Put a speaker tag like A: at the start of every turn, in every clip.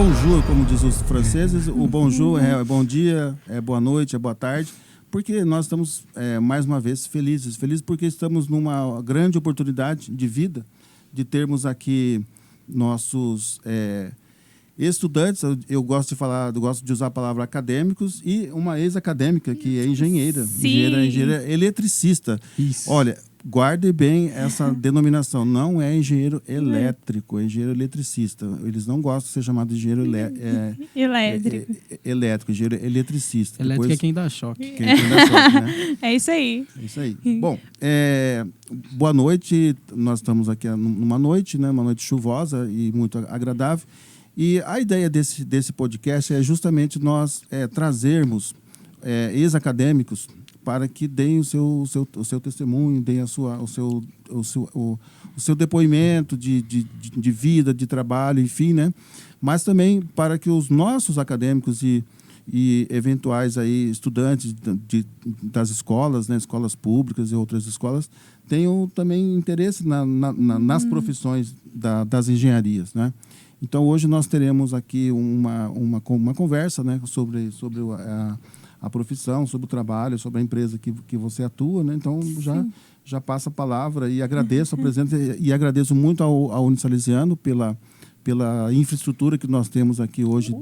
A: bonjour, como diz os franceses. O bonjour é bom dia, é boa noite, é boa tarde. Porque nós estamos, mais uma vez, felizes. Felizes porque estamos numa grande oportunidade de vida, de termos aqui nossos estudantes. Eu gosto de usar a palavra acadêmicos, e uma ex-acadêmica que é engenheira. Engenheira eletricista.
B: Isso.
A: Olha, guarde bem essa denominação. Não é engenheiro elétrico, é engenheiro eletricista. Eles não gostam de ser chamado de engenheiro elétrico, engenheiro eletricista.
B: Elétrico
A: Depois,
B: é quem dá choque.
A: quem dá choque, né?
C: É isso aí.
A: É isso aí. Bom, boa noite. Nós estamos aqui numa noite, né? Uma noite chuvosa e muito agradável. E a ideia desse podcast é justamente nós trazermos ex-acadêmicos para que deem o seu testemunho, deem o seu depoimento de vida, de trabalho, enfim, né? Mas também para que os nossos acadêmicos e eventuais aí estudantes das escolas, né, escolas públicas e outras escolas, tenham também interesse nas profissões das engenharias, né? Então, hoje nós teremos aqui uma conversa, né, sobre a profissão, sobre o trabalho, sobre a empresa que você atua, né? Então, já passa a palavra e agradeço a presença e agradeço muito ao Unisalesiano pela infraestrutura que nós temos aqui hoje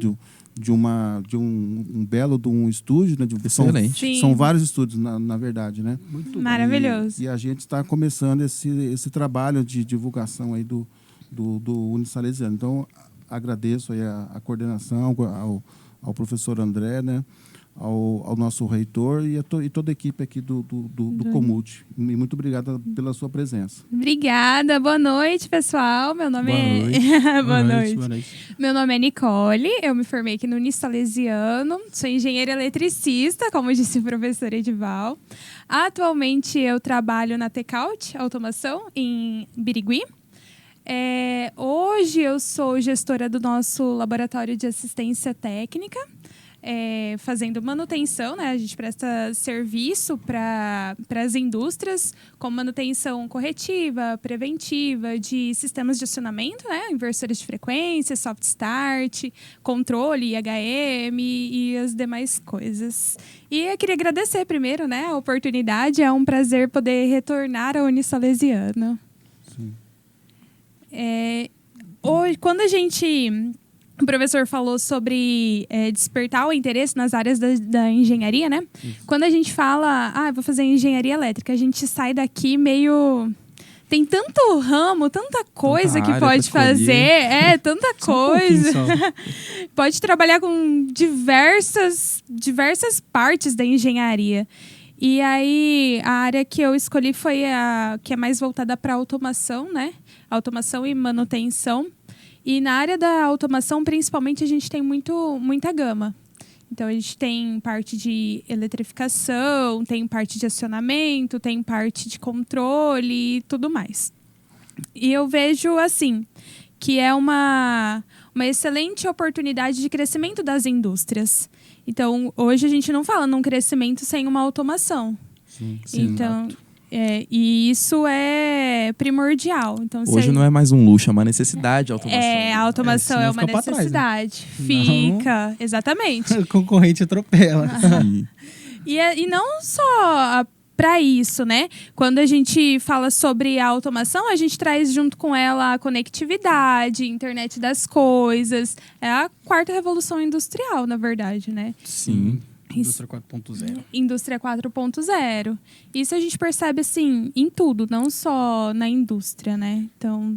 A: de um belo estúdio, né?
D: Excelente.
A: São vários estúdios, na verdade, né?
C: Muito maravilhoso.
A: E a gente está começando esse trabalho de divulgação aí do Unisalesiano. Então, agradeço aí a coordenação, ao professor André, né? Ao nosso reitor e toda a equipe aqui do Comult. E muito obrigada pela sua presença.
C: Obrigada. Boa noite, pessoal. Meu nome Boa noite. Meu nome é Nicole. Eu me formei aqui no Unisalesiano. Sou engenheira eletricista, como disse o professor Edival. Atualmente, eu trabalho na Tecaut Automação, em Birigui. Hoje eu sou gestora do nosso laboratório de assistência técnica, fazendo manutenção, né? A gente presta serviço para as indústrias, como manutenção corretiva, preventiva, de sistemas de acionamento, né? Inversores de frequência, soft start, controle, IHM e as demais coisas. E eu queria agradecer primeiro, né, a oportunidade. É um prazer poder retornar ao Unisalesiano.
A: Sim.
C: Hoje, quando o professor falou sobre despertar o interesse nas áreas da engenharia, né? Quando a gente fala, vou fazer engenharia elétrica, a gente sai daqui meio... Tem tanto ramo, tanta coisa que pode fazer. Tanta coisa. Pode trabalhar com diversas partes da engenharia. E aí, a área que eu escolhi foi a que é mais voltada para automação, né? Automação e manutenção. E na área da automação, principalmente, a gente tem muita gama. Então, a gente tem parte de eletrificação, tem parte de acionamento, tem parte de controle e tudo mais. E eu vejo, assim, que é uma excelente oportunidade de crescimento das indústrias. Então, hoje a gente não fala num crescimento sem uma automação.
A: Sim,
C: então, e isso é primordial. Então,
D: hoje não é mais um luxo, é uma necessidade a automação.
C: A automação é uma necessidade.
B: Trás, né?
C: Fica, exatamente.
B: O concorrente atropela.
C: E não só para isso, né? Quando a gente fala sobre a automação, a gente traz junto com ela a conectividade, internet das coisas. É a quarta revolução industrial, na verdade, né?
D: Sim.
B: Indústria 4.0.
C: Indústria 4.0. Isso a gente percebe, assim, em tudo, não só na indústria, né? Então,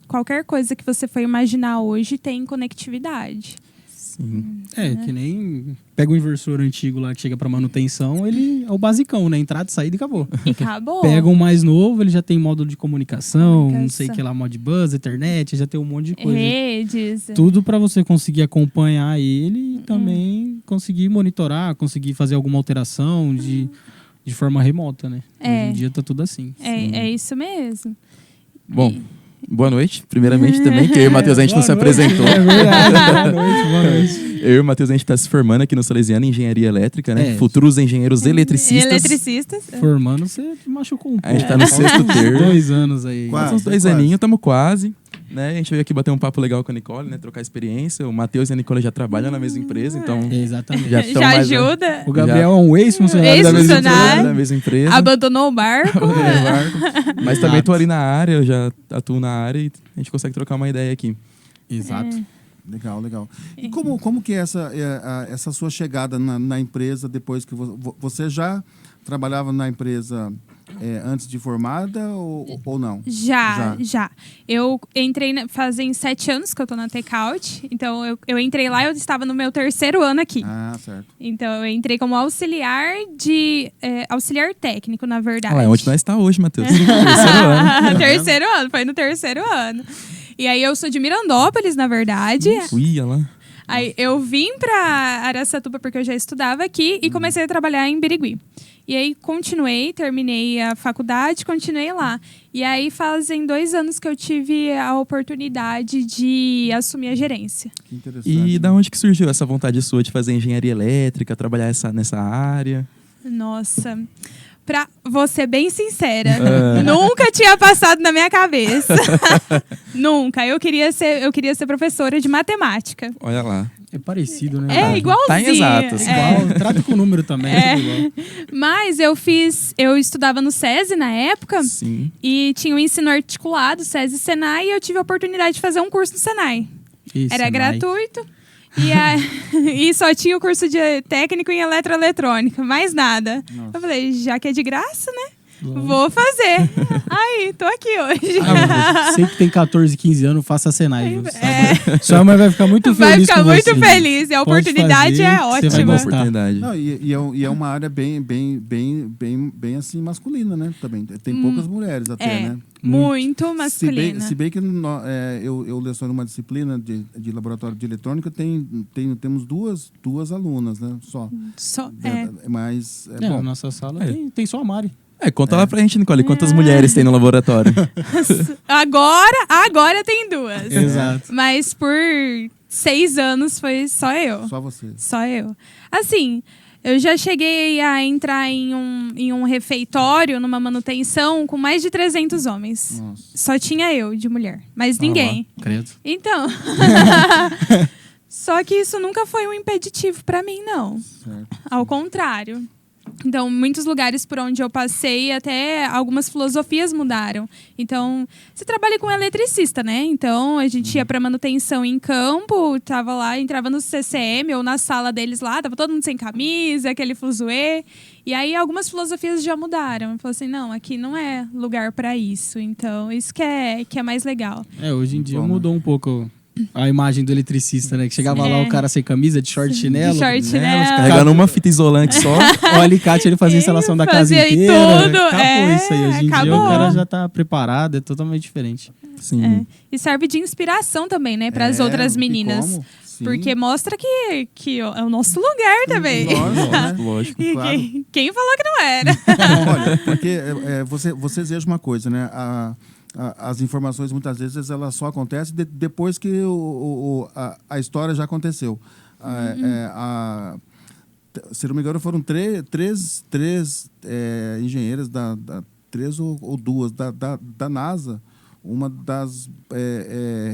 C: qualquer coisa que você for imaginar hoje tem conectividade.
D: Sim.
B: Que nem... Pega um inversor antigo lá que chega para manutenção, ele é o basicão, né? Entrada, saída e acabou.
C: E acabou.
B: Pega um mais novo, ele já tem módulo de comunicação, não sei o que lá, Modbus, Ethernet, já tem um monte de coisa.
C: Redes.
B: Tudo para você conseguir acompanhar ele e também conseguir monitorar, conseguir fazer alguma alteração de forma remota, né? Hoje em dia tá tudo assim.
C: É isso mesmo.
D: Bom, boa noite, primeiramente também, que eu e o Matheus, a gente não se apresentou.
B: É verdade, boa noite.
D: Eu e o Matheus, a gente está se formando aqui no Salesiano em Engenharia Elétrica, né? Futuros engenheiros eletricistas.
B: Formando, você machucou um pouco.
D: A gente tá no sexto terço.
B: 2 anos aí.
D: Quase, uns 2 aninhos, estamos quase. Né? A gente veio aqui bater um papo legal com a Nicole, né? Trocar experiência. O Matheus e a Nicole já trabalham na mesma empresa, então...
B: Exatamente.
D: Já
C: ajuda.
B: O Gabriel é um ex-funcionário
D: da mesma empresa.
C: Abandonou o barco.
D: Mas também tô ali na área, eu já atuo na área e a gente consegue trocar uma ideia aqui.
B: Exato.
A: Legal. E como que é essa sua chegada na empresa depois que você já trabalhava na empresa antes de formada ou não?
C: Já. Eu entrei, fazem 7 anos que eu tô na Takeout. Então, eu entrei lá e eu estava no meu 3º ano aqui.
A: Ah, certo.
C: Então, eu entrei como auxiliar auxiliar técnico, na verdade.
D: Ah, onde nós está hoje, Matheus? 3º ano.
C: 3º ano, foi no 3º ano. E aí, eu sou de Mirandópolis, na verdade.
D: Ia lá.
C: Aí, eu vim pra Araçatuba porque eu já estudava aqui e comecei a trabalhar em Birigui. E aí, terminei a faculdade, continuei lá. E aí, fazem 2 anos que eu tive a oportunidade de assumir a gerência.
A: Que interessante.
D: E da onde que surgiu essa vontade sua de fazer engenharia elétrica, trabalhar nessa área?
C: Nossa, vou ser bem sincera, nunca tinha passado na minha cabeça. Nunca. Eu queria ser professora de matemática.
D: Olha lá.
B: É parecido, né?
C: Igualzinho.
D: Tá em exatas.
B: Igual, trata com o número também. Igual.
C: Mas eu estudava no SESI na época.
D: Sim.
C: E tinha um ensino articulado, SESI e Senai, e eu tive a oportunidade de fazer um curso no Senai. Era gratuito. E só tinha o curso de técnico em eletroeletrônica, mais nada.
A: Nossa.
C: Eu falei, já que é de graça, né? Vou fazer. Aí, tô aqui hoje.
B: Sei que tem 14, 15 anos, faça Senai. Sua mãe vai ficar muito feliz.
C: Vai ficar muito feliz. E a oportunidade é ótima.
A: Não, e é uma área bem assim, masculina, né? Também. Tem poucas mulheres até, né?
C: Muito masculina.
A: Se bem que eu leciono uma disciplina de laboratório de eletrônica, temos duas alunas, né? Só. Mas
B: Na
A: bom.
B: nossa sala tem só a Mari.
D: Conta lá pra gente, Nicole, quantas mulheres tem no laboratório?
C: Agora tem 2.
B: Exato.
C: Mas por 6 anos foi só eu.
A: Só você.
C: Só eu. Assim, eu já cheguei a entrar em um refeitório, numa manutenção, com mais de 300 homens.
A: Nossa.
C: Só tinha eu de mulher, mas ninguém.
B: Credo.
C: Então... Só que isso nunca foi um impeditivo pra mim, não.
A: Certo.
C: Ao contrário. Então, muitos lugares por onde eu passei, até algumas filosofias mudaram. Então, você trabalha com eletricista, né? Então, a gente ia para manutenção em campo, tava lá, entrava no CCM ou na sala deles lá, tava todo mundo sem camisa, aquele fuzuê. E aí, algumas filosofias já mudaram. Falei assim, não, aqui não é lugar para isso. Então, isso que é mais legal.
B: Hoje em dia mudou um pouco a imagem do eletricista, né? Que chegava lá o cara sem camisa, de short chinelo.
D: Carregando uma fita isolante só.
B: O alicate ele fazia a instalação da casa inteira.
C: Tudo.
B: Acabou isso aí. Hoje em dia o cara já tá preparado, é totalmente diferente.
D: Sim.
C: E serve de inspiração também, né? Para as outras meninas. Porque mostra que é o nosso lugar também.
D: Lógico.
A: Claro.
C: Quem falou que não era?
A: Olha, porque você veja uma coisa, né? As informações, muitas vezes, elas só acontecem depois que a história já aconteceu. Se não me engano, foram três engenheiras, 3 ou 2, da NASA, uma das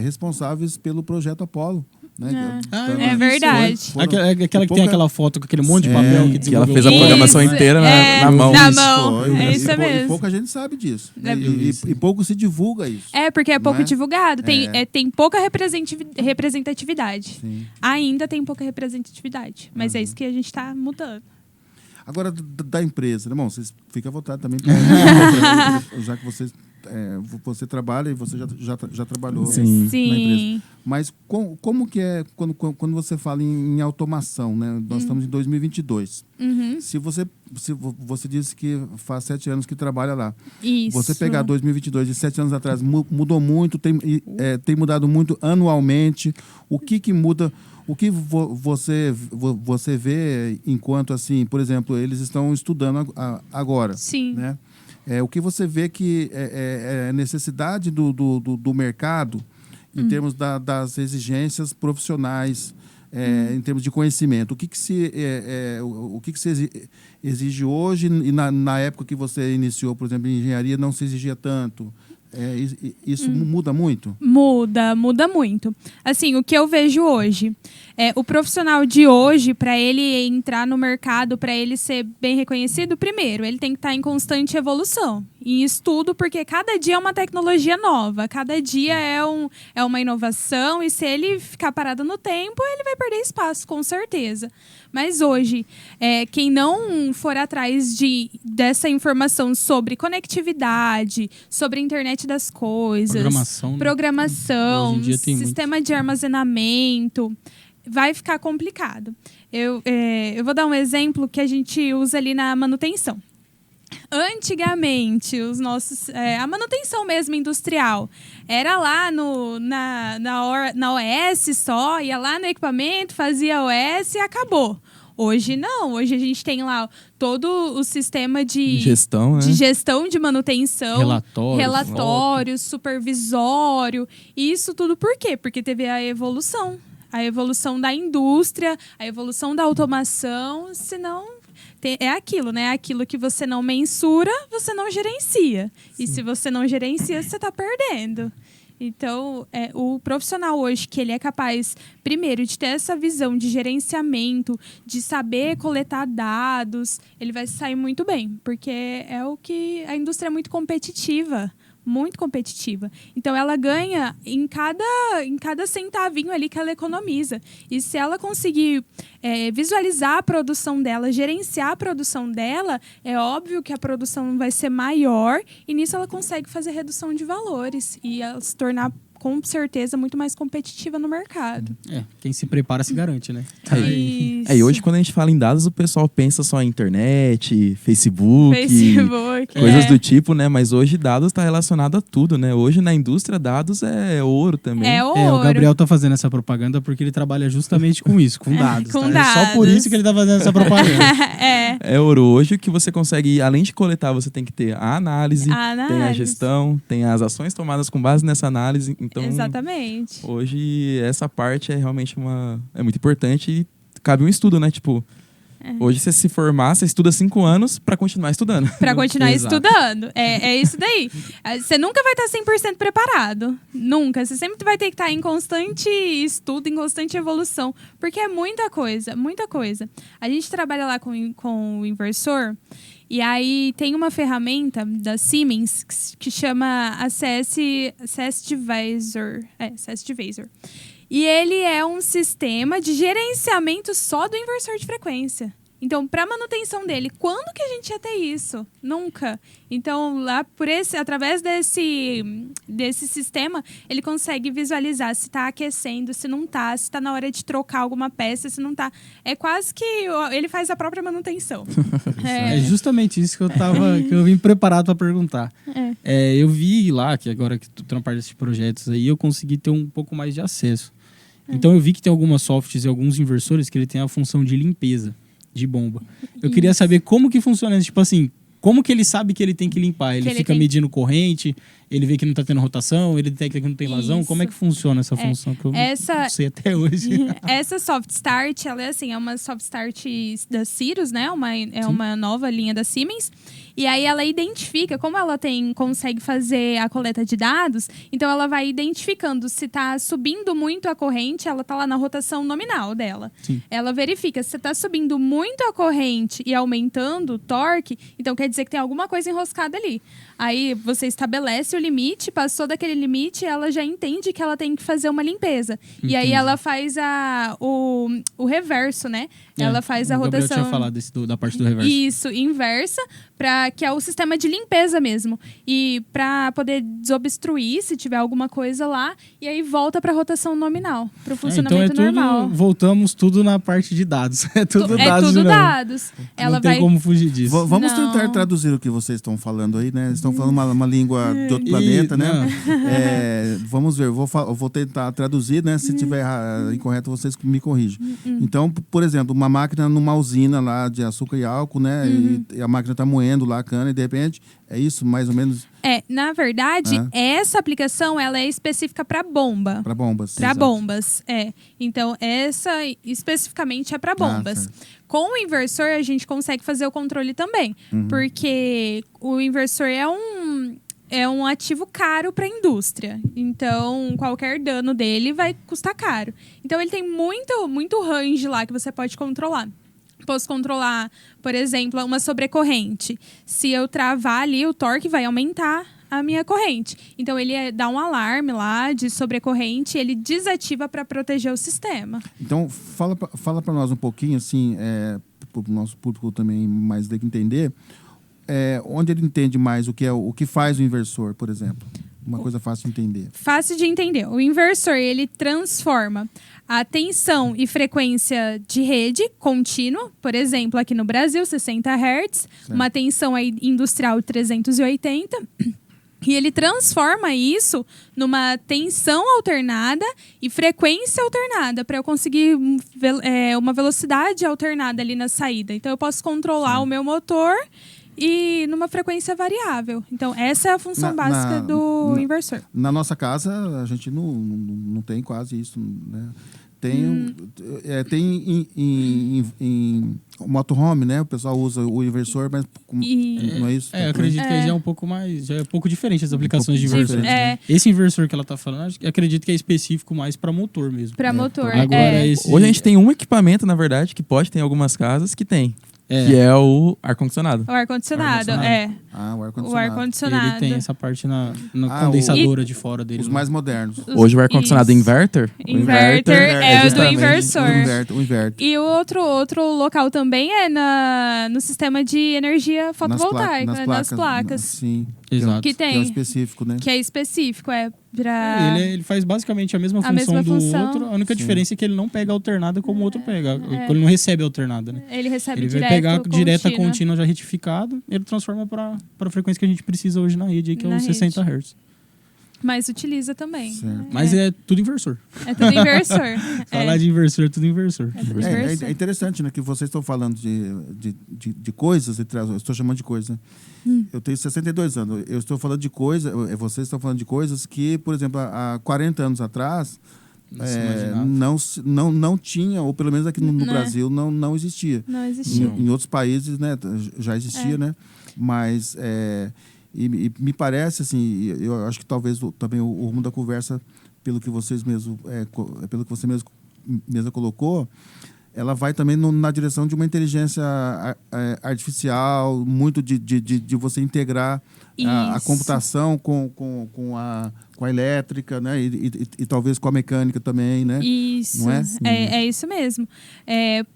A: responsáveis pelo projeto Apollo. Né?
C: É verdade.
B: Aquela que tem aquela foto com aquele monte de papel que
D: ela fez a programação inteira na mão.
C: Na mão. É isso mesmo.
A: E pouca gente sabe disso. E pouco se divulga isso.
C: Porque é pouco divulgado. Tem pouca representatividade.
A: Sim.
C: Ainda tem pouca representatividade. Mas é isso que a gente está mudando.
A: Agora, da empresa, né? Bom, vocês ficam à vontade também, já que você trabalha e você já trabalhou na empresa. Mas como que é quando você fala em automação, né? Nós estamos em 2022. Se você disse que faz 7 anos que trabalha lá.
C: Isso.
A: Você pegar 2022 de 7 anos atrás, mudou muito, tem mudado muito anualmente. O que muda? O que você vê enquanto, assim, por exemplo, eles estão estudando agora?
C: Sim.
A: Né? O que você vê que é necessidade do mercado em termos das exigências profissionais, em termos de conhecimento? O que se exige hoje e na época que você iniciou, por exemplo, em engenharia, não se exigia tanto? Isso muda muito?
C: Muda muito. Assim, o que eu vejo hoje, o profissional de hoje, para ele entrar no mercado, para ele ser bem reconhecido, primeiro, ele tem que estar em constante evolução, em estudo, porque cada dia é uma tecnologia nova, cada dia é uma inovação, e se ele ficar parado no tempo, ele vai perder espaço, com certeza. Mas hoje, quem não for atrás dessa informação sobre conectividade, sobre a internet das coisas, programação,
B: Hoje em dia tem
C: sistema de armazenamento, vai ficar complicado. Eu vou dar um exemplo que a gente usa ali na manutenção. Antigamente, a manutenção mesmo industrial era lá na OS só, ia lá no equipamento, fazia OS e acabou. Hoje não, hoje a gente tem lá todo o sistema de gestão de manutenção, relatórios, supervisório, e isso tudo por quê? Porque teve a evolução da indústria, a evolução da automação, senão é aquilo, né? Aquilo que você não mensura, você não gerencia. Sim. E se você não gerencia, você está perdendo. Então, o profissional hoje, que ele é capaz, primeiro, de ter essa visão de gerenciamento, de saber coletar dados, ele vai sair muito bem, porque é o que a indústria é muito competitiva. Então, ela ganha em cada centavinho ali que ela economiza. E se ela conseguir visualizar a produção dela, gerenciar a produção dela, é óbvio que a produção vai ser maior, e nisso ela consegue fazer redução de valores e ela se tornar, com certeza, muito mais competitiva no mercado.
B: Quem se prepara se garante, né?
D: E hoje, quando a gente fala em dados, o pessoal pensa só em internet, Facebook coisas do tipo, né? Mas hoje dados está relacionado a tudo, né? Hoje na indústria dados é ouro também.
C: É ouro.
B: O Gabriel tá fazendo essa propaganda porque ele trabalha justamente com isso, com dados.
C: Com
B: dados.
C: É
B: só por isso que ele tá fazendo essa propaganda.
D: É ouro. Hoje que você consegue, além de coletar, você tem que ter a análise, tem a gestão, tem as ações tomadas com base nessa análise. Então,
C: exatamente.
D: Hoje essa parte é realmente é muito importante e cabe um estudo, né? Tipo, hoje você se formar, você estuda 5 anos para continuar estudando.
C: Para continuar estudando. É isso daí. Você nunca vai estar 100% preparado. Nunca. Você sempre vai ter que estar em constante estudo, em constante evolução. Porque é muita coisa, muita coisa. A gente trabalha lá com o inversor. E aí tem uma ferramenta da Siemens que chama a CS Divisor. CS Divisor. E ele é um sistema de gerenciamento só do inversor de frequência. Então, para manutenção dele, quando que a gente ia ter isso? Nunca. Então, lá através desse sistema, ele consegue visualizar se está aquecendo, se não está, se está na hora de trocar alguma peça, se não está. É quase que ele faz a própria manutenção.
B: É justamente isso que eu vim preparado para perguntar. Eu vi lá que agora que tu tá na parte desses projetos aí, eu consegui ter um pouco mais de acesso. Então, eu vi que tem algumas softwares e alguns inversores que ele tem a função de limpeza de bomba. Eu queria saber como que funciona isso. Tipo assim, como que ele sabe que ele tem que limpar? Ele fica medindo corrente, ele vê que não está tendo rotação, ele detecta que não tem vazão. Como é que funciona essa função? Que eu não sei até hoje.
C: Essa Soft Start, ela é uma Soft Start da Cirrus, né? Uma nova linha da Siemens. E aí ela identifica, como ela consegue fazer a coleta de dados, então ela vai identificando se está subindo muito a corrente, ela está lá na rotação nominal dela.
B: Sim.
C: Ela verifica se está subindo muito a corrente e aumentando o torque, então quer dizer que tem alguma coisa enroscada ali. Aí você estabelece o limite, passou daquele limite, ela já entende que ela tem que fazer uma limpeza. Entendi. E aí ela faz o reverso, né? Ela faz a rotação... O
B: Gabriel tinha falado da parte do reverso.
C: Isso, inversa, que é o sistema de limpeza mesmo. E para poder desobstruir, se tiver alguma coisa lá, e aí volta para a rotação nominal, para o funcionamento normal.
B: Voltamos tudo na parte de dados. É tudo dados.
C: É tudo dados.
B: Não tem como fugir disso.
A: Vamos tentar traduzir o que vocês estão falando aí, né? Estão falando uma língua de outro planeta, né? Vamos ver, eu vou tentar traduzir, né? Se tiver incorreto, vocês me corrigem. Então, por exemplo, uma máquina numa usina lá de açúcar e álcool, né? E a máquina está moendo lá a cana e de repente é isso, mais ou menos.
C: Na verdade, essa aplicação ela é específica para bomba.
A: Para bombas.
C: Para bombas, Então, essa especificamente é para bombas. Com o inversor, a gente consegue fazer o controle também. Porque o inversor é um ativo caro para a indústria. Então, qualquer dano dele vai custar caro. Então, ele tem muito range lá que você pode controlar. Posso controlar, por exemplo, uma sobrecorrente. Se eu travar ali, o torque vai aumentar a minha corrente. Então, ele dá um alarme lá de sobrecorrente, ele desativa para proteger o sistema.
A: Então, fala para nós um pouquinho, assim, para o nosso público também mais ter que entender, onde ele entende mais o que faz o inversor, por exemplo. Uma coisa fácil de entender.
C: Fácil de entender. O inversor, ele transforma a tensão e frequência de rede contínua, por exemplo, aqui no Brasil, 60 Hz, uma tensão aí industrial 380, e ele transforma isso numa tensão alternada e frequência alternada, para eu conseguir uma velocidade alternada ali na saída. Então, eu posso controlar o meu motor e numa frequência variável. Então, essa é a função básica do inversor.
A: Na nossa casa, a gente não tem quase isso, né? Tem em motorhome, né? O pessoal usa o inversor, mas não é isso?
B: Eu acredito que já é um pouco mais... Já é um pouco diferente as aplicações de inversor. Né? Esse inversor que ela está falando, acredito que é específico mais para motor mesmo.
C: Para motor.
B: Agora,
D: hoje a gente tem um equipamento, na verdade, que pode ter em algumas casas que tem. Que é o ar-condicionado.
C: O ar-condicionado,
A: o
C: ar-condicionado.
B: Ele tem essa parte na condensadora de fora dele.
A: Os mais modernos.
D: Hoje o ar-condicionado inverter.
C: O inverter é o do inversor.
A: O inverter.
C: E o outro local também é no sistema de energia fotovoltaica, nas placas.
A: Sim.
B: Exato.
C: Que tem.
A: Que é específico, né?
C: Que é específico, pra...
B: Ele faz basicamente a mesma função do outro. A única diferença é que ele não pega alternada como o outro pega. Ele não recebe alternada, né?
C: Ele recebe
B: ele vai pegar direto a contínua já retificado, ele transforma para a frequência que a gente precisa hoje na rede, que é os 60 Hz.
C: Mas utiliza também.
B: Mas é tudo inversor.
C: É tudo inversor.
B: Falar de inversor é tudo inversor.
A: É interessante, né? Que vocês estão falando de coisas, eu estou chamando de coisa, né? Eu tenho 62 anos. Eu estou falando de coisas, vocês estão falando de coisas que, por exemplo, há 40 anos atrás, não tinha, ou pelo menos aqui no Brasil, não existia.
C: Não existia.
A: Em outros países, né, já existia, né? Mas... E me parece, assim, eu acho que talvez também o rumo da conversa, pelo que você mesmo colocou, ela vai também na direção de uma inteligência artificial, muito de você integrar a computação com a elétrica, né? E talvez com a mecânica também, né?
C: Isso,
A: não é?
C: É isso mesmo.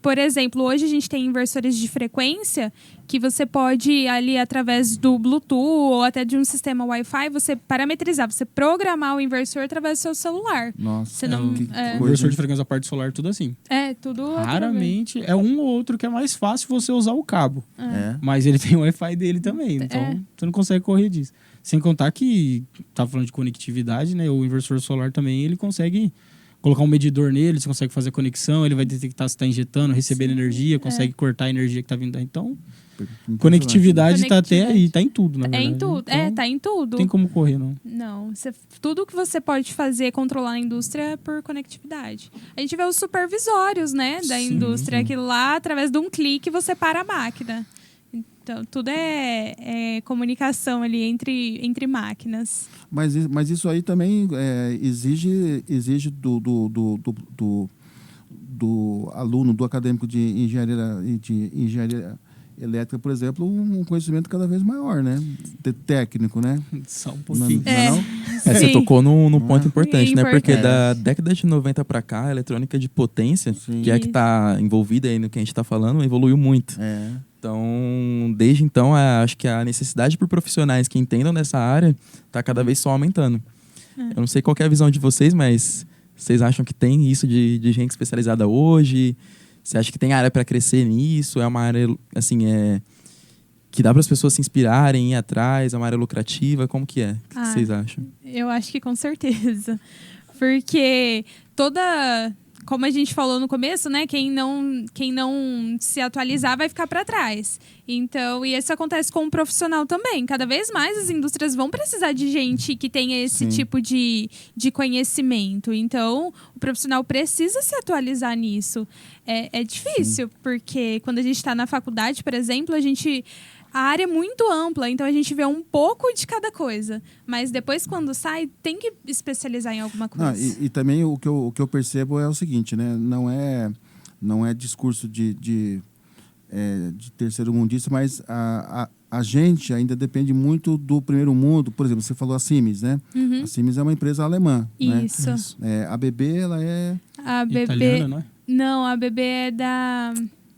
C: Por exemplo, hoje a gente tem inversores de frequência que você pode, ali, através do Bluetooth ou até de um sistema Wi-Fi, você parametrizar, você programar o inversor através do seu celular.
A: Nossa,
B: o inversor de frequência da parte solar, tudo assim.
C: Tudo
B: raramente. É um ou outro que é mais fácil você usar o cabo. Mas ele tem o Wi-Fi dele também, então você não consegue correr disso. Sem contar que, tá falando de conectividade, né? O inversor solar também, ele consegue colocar um medidor nele, você consegue fazer a conexão, ele vai detectar se está injetando, recebendo energia, consegue cortar a energia que está vindo daí. Então, conectividade está até aí, está em tudo, na verdade.
C: É em tudo,
B: então,
C: tá em tudo.
B: Tem como correr, não?
C: Não, tudo que você pode fazer, controlar a indústria é por conectividade. A gente vê os supervisórios, né, da indústria, que lá, através de um clique, você para a máquina. Então, tudo é comunicação ali entre máquinas.
A: Mas isso aí também exige do aluno, do acadêmico de engenharia elétrica, por exemplo, um conhecimento cada vez maior, né? Técnico, né?
B: Só um pouquinho.
D: Você tocou num ponto importante, né? Porque da década de 90 para cá, a eletrônica de potência, que é que está envolvida aí no que a gente está falando, evoluiu muito. Então, desde então, acho que a necessidade por profissionais que entendam dessa área está cada vez só aumentando. Eu não sei qual é a visão de vocês, mas vocês acham que tem isso de gente especializada hoje? Você acha que tem área para crescer nisso? É uma área, assim, que dá para as pessoas se inspirarem, ir atrás? É uma área lucrativa? Como que é? O que vocês acham?
C: Eu acho que com certeza. Porque como a gente falou no começo, né? Quem não se atualizar vai ficar para trás. Então, e isso acontece com o profissional também. Cada vez mais as indústrias vão precisar de gente que tenha esse tipo de conhecimento. Então, o profissional precisa se atualizar nisso. É difícil, porque quando a gente está na faculdade, por exemplo, a gente a área é muito ampla, então a gente vê um pouco de cada coisa. Mas depois, quando sai, tem que especializar em alguma coisa.
A: E também o que eu percebo é o seguinte, né? Não é discurso de terceiro mundista, mas a gente ainda depende muito do primeiro mundo. Por exemplo, você falou a Siemens, né? A Siemens é uma empresa alemã.
C: Isso.
A: Né? A ABB, ela é...
C: A ABB...
B: Italiana, não é?
C: Não, a ABB é da...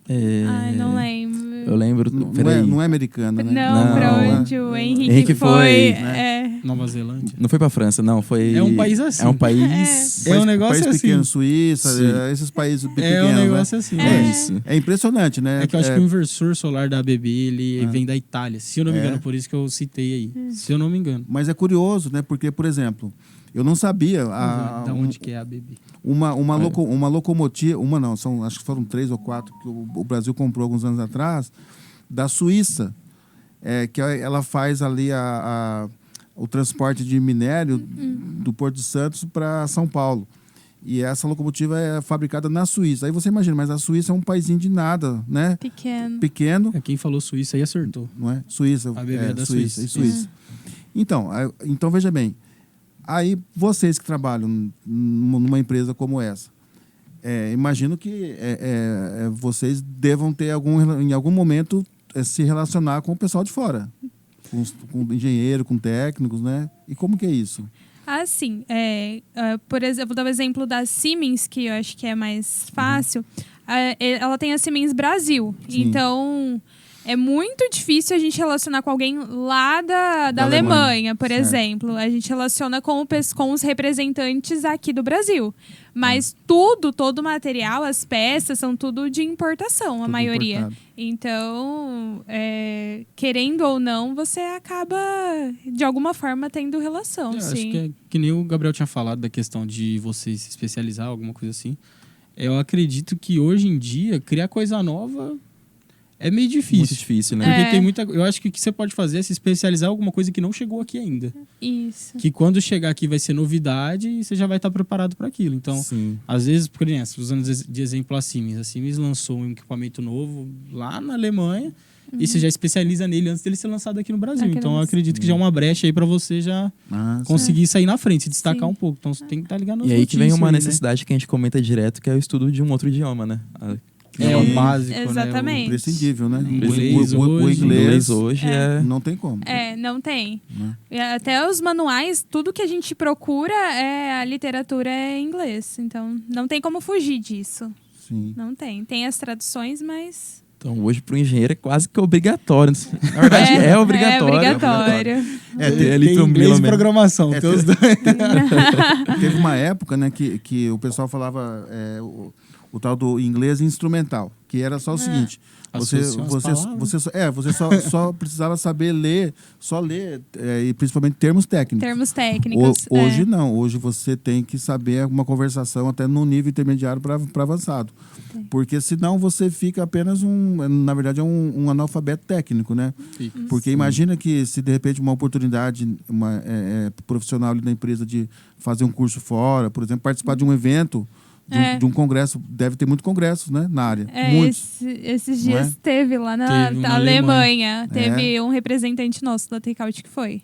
C: Ai, não lembro.
D: Eu lembro...
A: Não é americana, né?
C: Não, pra onde o Henrique
D: foi,
A: né?
B: Nova Zelândia.
D: Não foi pra França, não. Foi...
B: É um país assim.
D: É um país...
B: É um negócio
A: país
B: assim.
A: pequeno, Suíça, esses países pequenos.
B: É um negócio assim.
D: É isso.
A: É impressionante, né?
B: É que eu acho que o inversor solar da ABB, ele vem da Itália. Se eu não me engano, por isso que eu citei aí. Se eu não me engano.
A: Mas é curioso, né? Porque, por exemplo, eu não sabia...
B: Da onde que é a ABB?
A: Uma locomotiva... acho que foram 3 ou 4 que o Brasil comprou alguns anos atrás, da Suíça, que ela faz ali o transporte de minério do Porto de Santos para São Paulo. E essa locomotiva é fabricada na Suíça. Aí você imagina, mas a Suíça é um paísinho de nada, né? Pequeno.
B: Quem falou Suíça aí acertou.
A: Não é? Suíça.
B: A ABB é da Suíça.
A: Suíça. Então, veja bem. Aí, vocês que trabalham numa empresa como essa, imagino que vocês devam ter, em algum momento, se relacionar com o pessoal de fora. Com engenheiro, com técnicos, né? E como que é isso?
C: Sim. Por exemplo, vou dar o exemplo da Siemens, que eu acho que é mais fácil. Ela tem a Siemens Brasil.
A: Sim.
C: Então, é muito difícil a gente relacionar com alguém lá da Alemanha, por exemplo. A gente relaciona com os representantes aqui do Brasil. Mas todo o material, as peças, são tudo de importação, a maioria.
A: Importado.
C: Então, querendo ou não, você acaba, de alguma forma, tendo relação.
B: Acho
C: sim.
B: que nem o Gabriel tinha falado da questão de você se especializar, alguma coisa assim. Eu acredito que hoje em dia, criar coisa nova é meio difícil.
D: Muito difícil, né?
B: Porque tem muita... Eu acho que o que você pode fazer é se especializar em alguma coisa que não chegou aqui ainda.
C: Isso.
B: Que quando chegar aqui vai ser novidade e você já vai estar preparado para aquilo. Então,
D: Sim.
B: às vezes, por exemplo, usando de exemplo a Siemens lançou um equipamento novo lá na Alemanha e você já especializa nele antes dele ser lançado aqui no Brasil. Então, eu acredito que já é uma brecha aí para você já conseguir sair na frente, se destacar um pouco. Então, você tem que estar ligado nas
D: E aí que vem uma
B: aí,
D: necessidade que a gente comenta direto, que é o estudo de um outro idioma, né?
B: O básico,
C: exatamente.
B: né?
A: Imprescindível, né?
B: O
A: inglês
D: hoje
A: não tem como.
C: Não tem. E até os manuais, tudo que a gente procura, a literatura é em inglês. Então, não tem como fugir disso.
A: Sim.
C: Não tem. Tem as traduções, mas...
D: Então, hoje, para o engenheiro, é quase que obrigatório. Na verdade, é obrigatório.
C: É obrigatório.
B: Tem inglês e programação. Tem os dois.
A: Teve uma época, né, que o pessoal falava o tal do inglês instrumental, que era só o seguinte: você só precisava saber ler, e principalmente termos técnicos.
C: Termos técnicos.
A: Hoje não, hoje você tem que saber uma conversação até no nível intermediário para avançado. Porque senão você fica apenas na verdade é um analfabeto técnico, né? Porque imagina que se de repente uma oportunidade profissional ali na empresa de fazer um curso fora, por exemplo, participar de um evento, de um congresso, deve ter muitos congressos, né, na área. Muitos.
C: Esses dias teve lá na Alemanha. Teve um representante nosso da Takeout que foi.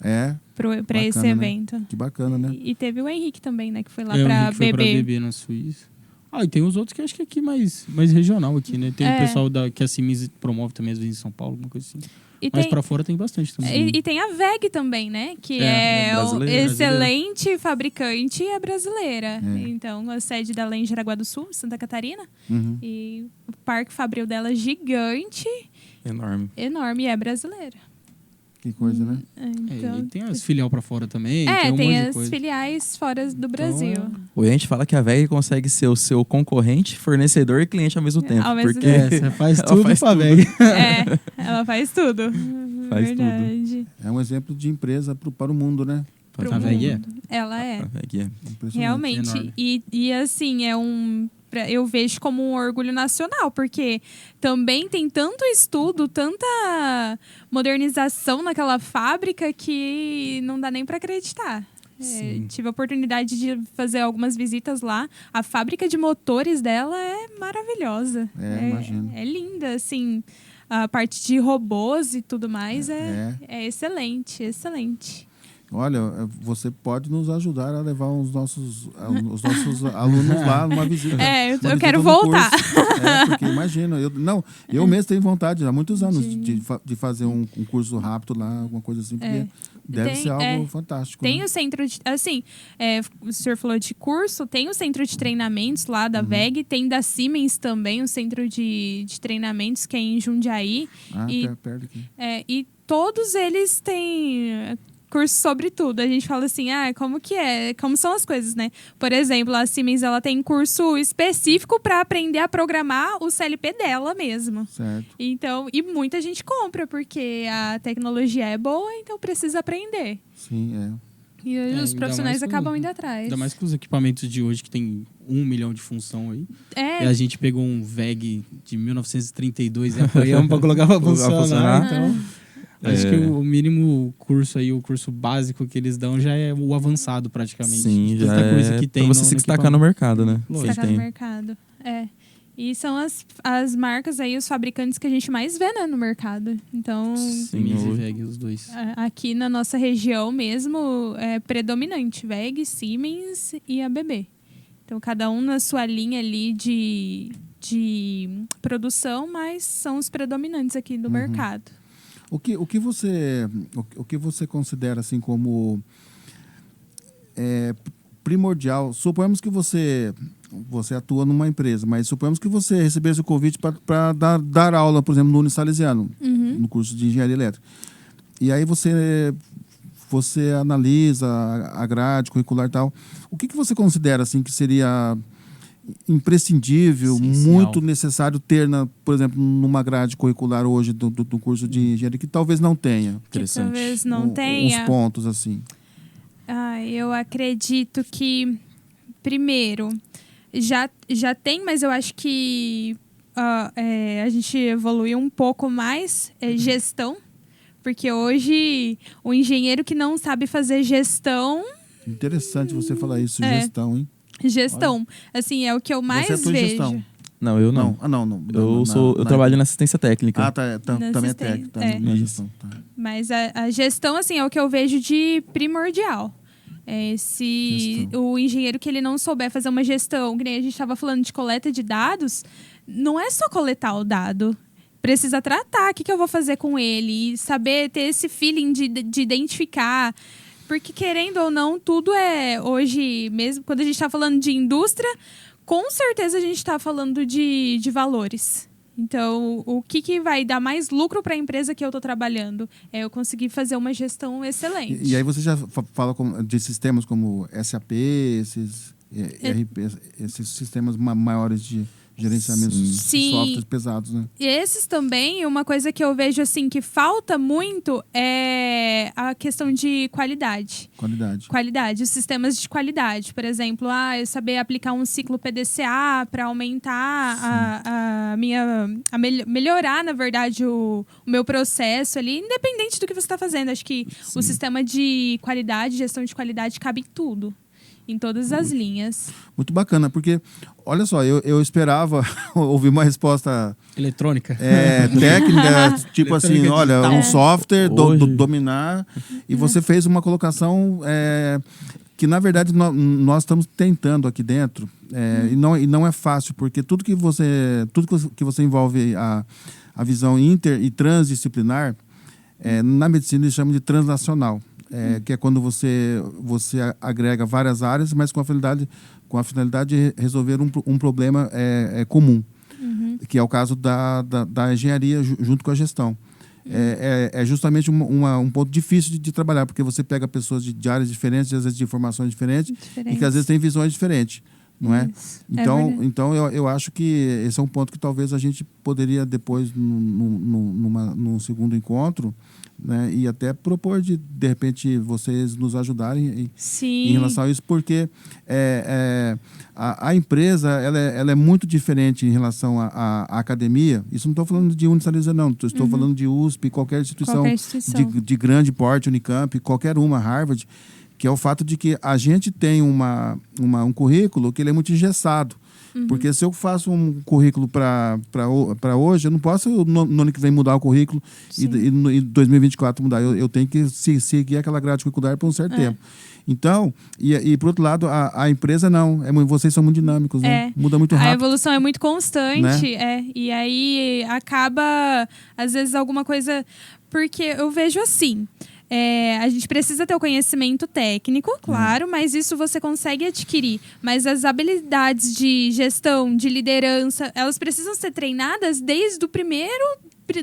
C: Para esse evento.
A: Né? Que bacana, né?
C: E teve o Henrique também, né, que foi lá para
B: BB. Pra BB na Suíça. E tem os outros que acho que aqui mais regional aqui, né? Tem o pessoal que a Siemens promove também, às vezes, em São Paulo, alguma coisa assim. Mas para fora tem bastante também.
C: E tem a VEG também, né? Que é excelente fabricante e é brasileira. Então, a sede dela é em Jaraguá do Sul, Santa Catarina. E o parque fabril dela é gigante. Enorme. E é brasileira.
A: Que coisa, né?
C: Então,
B: e tem as filiais para fora também.
C: Tem as filiais fora do Brasil.
D: Hoje a gente fala que a VEG consegue ser o seu concorrente, fornecedor e cliente ao mesmo tempo.
B: Você faz tudo com a VEG.
C: Ela faz tudo. Verdade.
A: É um exemplo de empresa para o mundo, né?
B: A VEG
C: Ela é.
D: A VEG é.
C: Realmente. E assim, eu vejo como um orgulho nacional, porque também tem tanto estudo, tanta modernização naquela fábrica que não dá nem para acreditar. Tive a oportunidade de fazer algumas visitas lá. A fábrica de motores dela é maravilhosa.
A: Imagino.
C: É linda, assim. a parte de robôs e tudo mais é excelente, excelente.
A: Olha, você pode nos ajudar a levar os nossos alunos lá numa visita.
C: Eu quero voltar.
A: Porque imagina, eu mesmo tenho vontade há muitos anos de fazer um curso rápido lá, alguma coisa assim, porque deve ser algo fantástico.
C: Tem o centro de, assim, o senhor falou de curso, tem o centro de treinamentos lá da WEG, tem da Siemens também, o centro de treinamentos que é em Jundiaí.
A: Perto aqui.
C: E todos eles têm curso sobre tudo. A gente fala assim, como que é? Como são as coisas, né? Por exemplo, a Siemens, ela tem curso específico para aprender a programar o CLP dela mesmo.
A: Certo.
C: Então, e muita gente compra, porque a tecnologia é boa, então precisa aprender.
A: Sim,
C: E os profissionais acabam indo atrás.
B: Ainda mais com os equipamentos de hoje, que tem 1 milhão de função aí. E a gente pegou um VEG de 1932 e apoiamos para colocar para funcionar. Então... Acho que o mínimo curso aí, o curso básico que eles dão já é o avançado praticamente.
D: Sim, já
B: tanta coisa que tem
D: pra você se destacar no mercado, né?
C: Destacar no mercado, E são as marcas aí, os fabricantes que a gente mais vê, né, no mercado. Então,
B: Siemens e WEG, os dois.
C: Aqui na nossa região mesmo, é predominante. WEG, Siemens e ABB. Então, cada um na sua linha ali de produção, mas são os predominantes aqui do mercado.
A: O que você considera assim como primordial? Suponhamos que você atua numa empresa, mas suponhamos que você recebesse o convite para dar aula, por exemplo, no Unisalesiano, no curso de engenharia elétrica. E aí você analisa a grade curricular e tal. O que você considera assim que seria imprescindível, essencial, muito necessário ter, por exemplo, numa grade curricular hoje do curso de engenharia que talvez não tenha?
C: Interessante. Talvez não tenha.
A: Uns pontos assim.
C: Eu acredito que, primeiro, já tem, mas eu acho que a gente evoluiu um pouco mais, gestão, porque hoje o engenheiro que não sabe fazer gestão...
A: Interessante você falar isso, gestão, hein?
C: Gestão, assim, é o que eu mais vejo.
A: Gestão?
D: Não, eu não.
A: Não.
D: Eu trabalho na assistência técnica.
A: Também é técnica. Na gestão. Tá.
C: Mas a gestão, assim, é o que eu vejo de primordial. Se o engenheiro que ele não souber fazer uma gestão, que nem a gente estava falando de coleta de dados, não é só coletar o dado. Precisa tratar, o que eu vou fazer com ele, e saber ter esse feeling de identificar. Porque, querendo ou não, tudo hoje, mesmo quando a gente está falando de indústria, com certeza a gente está falando de valores. Então, o que vai dar mais lucro para a empresa que eu estou trabalhando? É eu conseguir fazer uma gestão excelente.
A: E aí você já fala de sistemas como SAP, esses ERP, esses sistemas maiores de gerenciamento de softwares pesados, né?
C: E esses também, uma coisa que eu vejo assim que falta muito é a questão de qualidade. Qualidade, os sistemas de qualidade. Por exemplo, eu saber aplicar um ciclo PDCA para aumentar melhorar, na verdade, o meu processo ali, independente do que você está fazendo. Acho que o sistema de qualidade, gestão de qualidade, cabe em tudo. Em todas as linhas.
A: Muito bacana, porque, olha só, eu esperava ouvir uma resposta...
B: eletrônica.
A: Técnica, tipo assim, olha, um software, dominar. E você fez uma colocação que, na verdade, nós estamos tentando aqui dentro. E não é fácil, porque tudo que você envolve a visão inter e transdisciplinar, na medicina eles chamam de translacional. Que é quando você agrega várias áreas, mas com a finalidade de resolver um problema comum, que é o caso da engenharia junto com a gestão. É justamente um ponto difícil de trabalhar, porque você pega pessoas de áreas diferentes, às vezes de informações diferentes, e que às vezes têm visões diferentes. Não é? Então eu acho que esse é um ponto que talvez a gente poderia depois, num segundo encontro, né, e até propor de repente vocês nos ajudarem em relação a isso, porque a empresa ela é muito diferente em relação à academia. Isso não estou falando de Unisalesiano, não. Estou falando de USP, qualquer instituição. De grande porte, Unicamp, qualquer uma, Harvard. que é o fato de que a gente tem um currículo que ele é muito engessado. Porque se eu faço um currículo para hoje, eu não posso no ano que vem mudar o currículo e em 2024 mudar. Eu tenho que seguir aquela grade curricular por um certo tempo. Então, e por outro lado, a empresa não. Vocês são muito dinâmicos, né? Muda muito rápido.
C: A evolução é muito constante, né? E aí acaba, às vezes, alguma coisa... Porque eu vejo assim... a gente precisa ter o conhecimento técnico, claro, mas isso você consegue adquirir. Mas as habilidades de gestão, de liderança, elas precisam ser treinadas desde o primeiro dia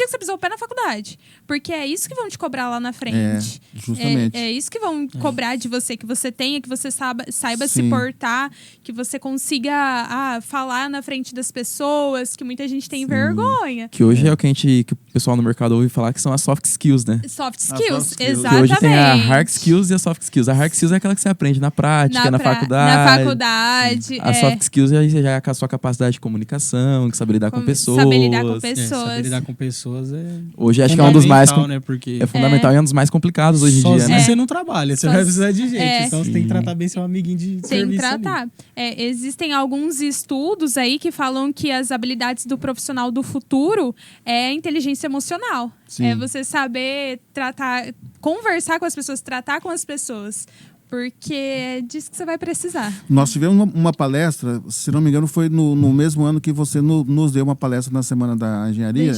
C: que você pisou o pé na faculdade. Porque é isso que vão te cobrar lá na frente.
A: Justamente.
C: É isso que vão cobrar de você, que você tenha, que você saiba se portar, que você consiga falar na frente das pessoas, que muita gente tem vergonha.
D: Que hoje é o que o pessoal no mercado ouve falar, que são as soft skills, né?
C: Soft skills,
A: skills.
C: exatamente.
D: Que hoje tem a hard skills e a soft skills. A hard skills é aquela que você aprende na prática, na faculdade.
C: Na faculdade.
D: A soft skills já é a sua capacidade de comunicação, que saber lidar com pessoas.
C: Saber lidar com pessoas.
B: Saber lidar com pessoas
D: hoje acho que é um dos mais...
B: né? Porque
D: é fundamental e é um dos mais complicados hoje em dia, né?
B: Você não trabalha, você vai precisar de gente. Então você tem que tratar bem seu amiguinho de serviço. Tem que tratar.
C: Existem alguns estudos aí que falam que as habilidades do profissional do futuro é a inteligência emocional.
A: Sim.
C: É você saber conversar com as pessoas, tratar com as pessoas. Porque é disso que você vai precisar.
A: Nós tivemos uma palestra, se não me engano, foi no mesmo ano que você nos deu uma palestra na Semana da Engenharia.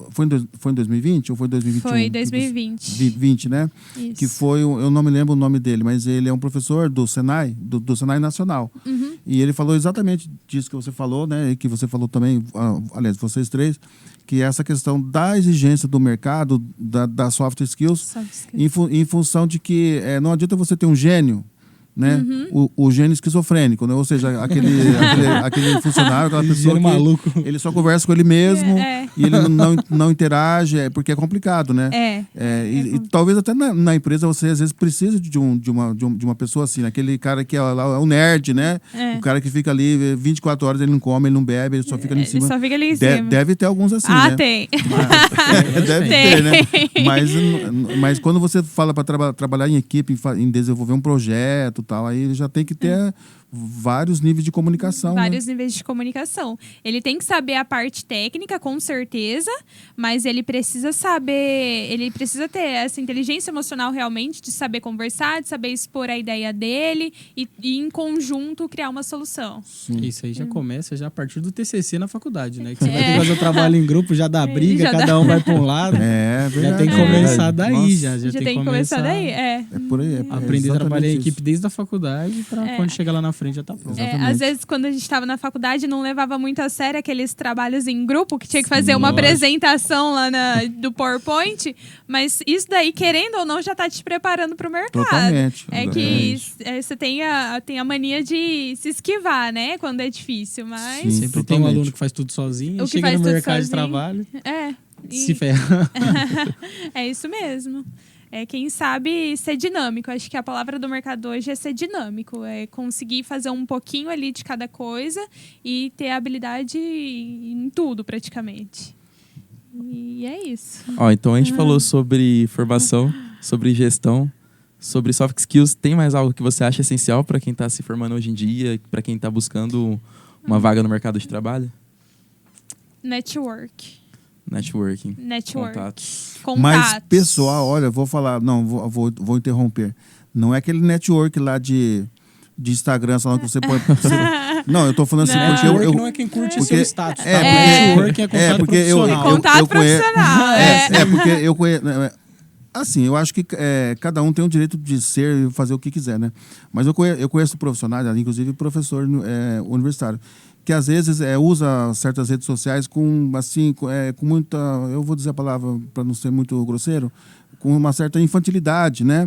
A: Foi em 2020 ou foi em 2021?
C: Foi em 2020.
A: 2020, né?
C: Isso.
A: Que foi, eu não me lembro o nome dele, mas ele é um professor do Senai, do Senai Nacional. E ele falou exatamente disso que você falou, né? E que você falou também, aliás, vocês três, que é essa questão da exigência do mercado, da soft skills, em função de que não adianta você ter um gênio, né? O gênio esquizofrênico, né? Ou seja, aquele funcionário, aquela pessoa que
B: maluco.
A: Ele só conversa com ele mesmo e ele não interage, porque é complicado, né? E talvez até na empresa você às vezes precisa de uma pessoa assim, aquele cara que é o nerd, né? O cara que fica ali 24 horas, ele não come, ele não bebe, ele só fica ali em cima.
C: Ele só fica ali em cima.
A: Deve ter alguns assim, né?
C: Tem.
A: Deve ter, né? Mas quando você fala para trabalhar em equipe, em desenvolver um projeto, tal, aí ele já tem que ter vários níveis de comunicação.
C: Vários níveis de comunicação. Ele tem que saber a parte técnica, com certeza, mas ele precisa ter essa inteligência emocional realmente, de saber conversar, de saber expor a ideia dele e em conjunto criar uma solução.
B: Sim. Isso aí já começa já a partir do TCC na faculdade, né? Que você vai ter que fazer o trabalho em grupo, já dá briga, cada um vai para um lado.
A: Verdade.
B: Já tem que começar daí, já
C: tem que começar daí,
A: É por aí.
B: Aprender a trabalhar em equipe desde a faculdade para quando chegar lá na frente já tá pronto.
C: Às vezes, quando a gente estava na faculdade, não levava muito a sério aqueles trabalhos em grupo, que tinha que fazer uma apresentação lá do PowerPoint, mas isso daí, querendo ou não, já tá te preparando para o mercado.
A: Totalmente.
C: Que você tem a mania de se esquivar, né? Quando é difícil, mas...
B: Sim, sempre tem um aluno que faz tudo sozinho, chega no mercado de trabalho, se ferra.
C: É isso mesmo. Quem sabe ser dinâmico. Acho que a palavra do mercado hoje é ser dinâmico. É conseguir fazer um pouquinho ali de cada coisa e ter habilidade em tudo, praticamente. E é isso.
D: Então a gente falou sobre formação, sobre gestão, sobre soft skills. Tem mais algo que você acha essencial para quem está se formando hoje em dia, para quem está buscando uma vaga no mercado de trabalho?
C: Networking.
D: Contatos.
A: Mas, pessoal, olha, vou falar, não, vou interromper. Não é aquele network lá de Instagram, só que você pode... Não, eu tô falando assim, porque
B: não é quem curte seu status.
A: Network
B: é contato profissional.
C: Contato profissional.
A: Porque eu conheço... Assim, eu acho que cada um tem o direito de ser e fazer o que quiser, né? Mas eu conheço profissionais, inclusive professor universitário, que às vezes usa certas redes sociais com muita, eu vou dizer a palavra para não ser muito grosseiro, com uma certa infantilidade, né?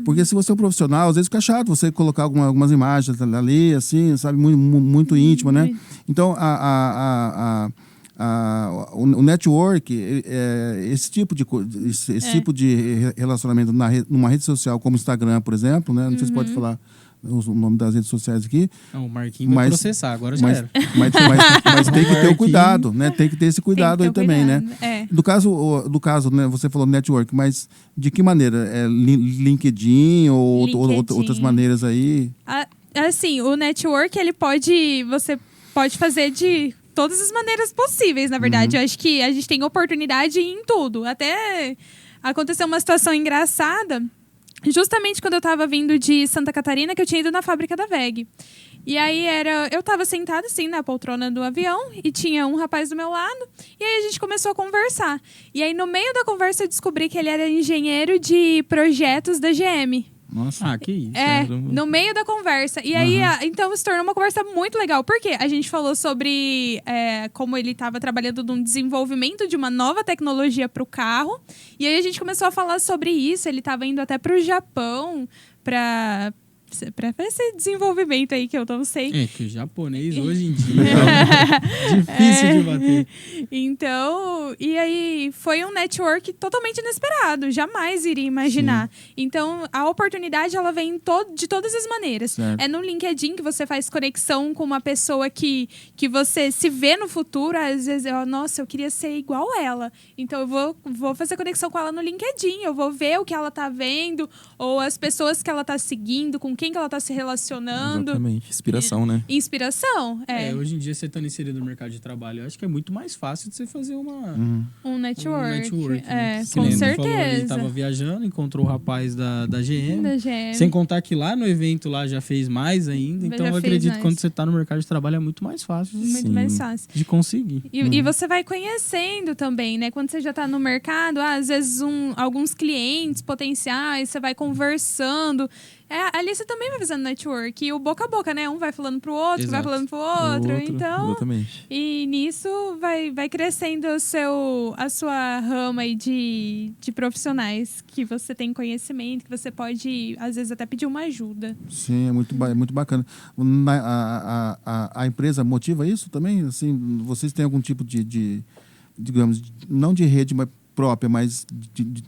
A: Porque se você é um profissional, às vezes fica chato você colocar algumas imagens ali, assim, sabe, muito íntima, né? Então, o network, esse tipo de relacionamento numa rede social como Instagram, por exemplo, né? Não sei se pode falar o nome das redes sociais aqui.
B: Não, o Marquinhos vai processar, agora já era.
A: Mas tem que ter o cuidado, né? Tem que ter esse cuidado aí também, né? Do caso, né? Você falou network, mas de que maneira? LinkedIn ou outras maneiras aí?
C: Assim, o network, você pode fazer de todas as maneiras possíveis, na verdade. Eu acho que a gente tem oportunidade em tudo. Até aconteceu uma situação engraçada, justamente quando eu tava vindo de Santa Catarina, que eu tinha ido na fábrica da WEG. E aí eu tava sentada assim na poltrona do avião e tinha um rapaz do meu lado. E aí a gente começou a conversar. E aí no meio da conversa eu descobri que ele era engenheiro de projetos da GM.
A: Nossa.
B: Que isso.
C: No meio da conversa. E aí, então, se tornou uma conversa muito legal. Por quê? A gente falou sobre como ele estava trabalhando num desenvolvimento de uma nova tecnologia para o carro. E aí a gente começou a falar sobre isso. Ele estava indo até para o Japão para esse desenvolvimento aí que eu não sei.
B: Que o japonês hoje em dia é difícil de bater.
C: Então, e aí foi um network totalmente inesperado. Jamais iria imaginar. Sim. Então, a oportunidade, ela vem de todas as maneiras.
A: Certo.
C: É no LinkedIn que você faz conexão com uma pessoa que você se vê no futuro. Às vezes, eu queria ser igual ela. Então, eu vou fazer conexão com ela no LinkedIn. Eu vou ver o que ela tá vendo, ou as pessoas que ela tá seguindo, com quem que ela tá se relacionando.
D: Exatamente. Inspiração, né?
C: Inspiração,
B: hoje em dia, você estando inserido no mercado de trabalho, eu acho que é muito mais fácil de você fazer
C: um network.
B: Né?
C: Com certeza.
B: Falou, ele estava viajando, encontrou o rapaz da GM.
C: Da GM.
B: Sem contar que lá no evento lá já fez mais ainda. Então, eu acredito que quando você tá no mercado de trabalho é muito mais fácil.
C: Muito mais fácil.
B: De conseguir.
C: E você vai conhecendo também, né? Quando você já tá no mercado, às vezes alguns clientes potenciais, você vai conversando. Ali você também vai fazendo network. E o boca a boca, né? Um vai falando pro outro,
B: Exato.
C: vai falando pro outro. Então,
D: exatamente.
C: E nisso vai crescendo a sua rama aí de profissionais que você tem conhecimento, que você pode, às vezes, até pedir uma ajuda.
A: Sim, é muito bacana. A empresa motiva isso também? Assim, vocês têm algum tipo de digamos, não de rede própria, mas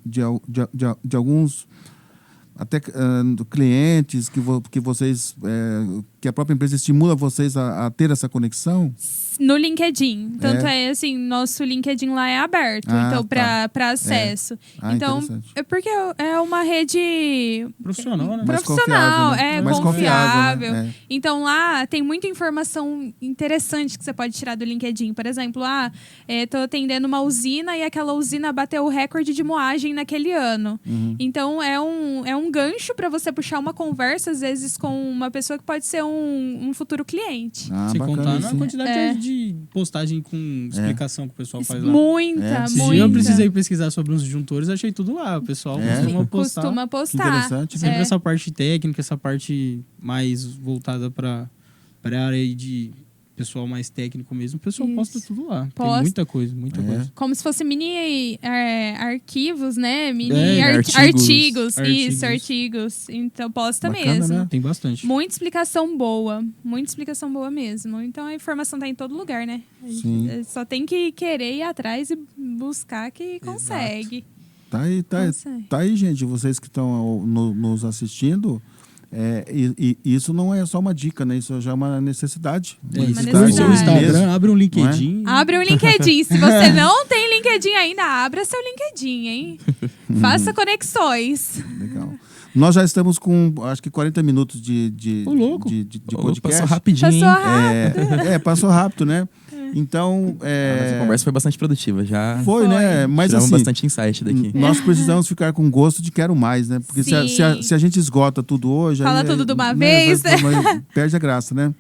A: de alguns até clientes que vocês que a própria empresa estimula vocês a ter essa conexão?
C: No LinkedIn. Tanto assim, nosso LinkedIn lá é aberto, então para acesso. Então, é porque é uma rede
B: profissional, né?
C: Profissional,
A: mais
C: confiável.
A: Né?
C: Então lá tem muita informação interessante que você pode tirar do LinkedIn. Por exemplo, tô atendendo uma usina e aquela usina bateu o recorde de moagem naquele ano. Então é um gancho para você puxar uma conversa, às vezes, com uma pessoa que pode ser um futuro cliente.
B: Sem contar na quantidade de postagem com explicação que o pessoal faz lá.
C: Muita.
B: Eu precisei pesquisar sobre uns disjuntores, achei tudo lá. O pessoal costuma postar.
A: Interessante.
B: Sempre essa parte técnica, essa parte mais voltada para a área de pessoal mais técnico mesmo, o pessoal posta tudo lá. Tem muita coisa.
C: Como se fosse mini arquivos, né?
B: Artigos.
C: Isso, artigos. Então, posta
A: bacana,
C: mesmo.
A: Né?
C: Tem bastante. Muita explicação boa mesmo. Então, a informação tá em todo lugar, né?
A: Sim.
C: Só tem que querer ir atrás e buscar que consegue.
A: Tá aí, gente. Vocês que estão nos assistindo... isso não é só uma dica, né? Isso já é uma necessidade.
B: Abre seu Instagram, abre um LinkedIn.
C: Abre um LinkedIn. Se você não tem LinkedIn ainda, abra seu LinkedIn, hein? Faça conexões.
A: Legal. Nós já estamos com, acho que 40 minutos de podcast.
D: Passou rapidinho.
A: Passou rápido, né? Então...
D: Essa conversa foi bastante produtiva. Foi.
A: Né? Mas
D: tiramos
A: assim,
D: bastante insight daqui.
A: Nós precisamos ficar com gosto de quero mais, né? Porque se a gente esgota tudo hoje...
C: Fala tudo de uma vez, né?
A: Perde a graça, né?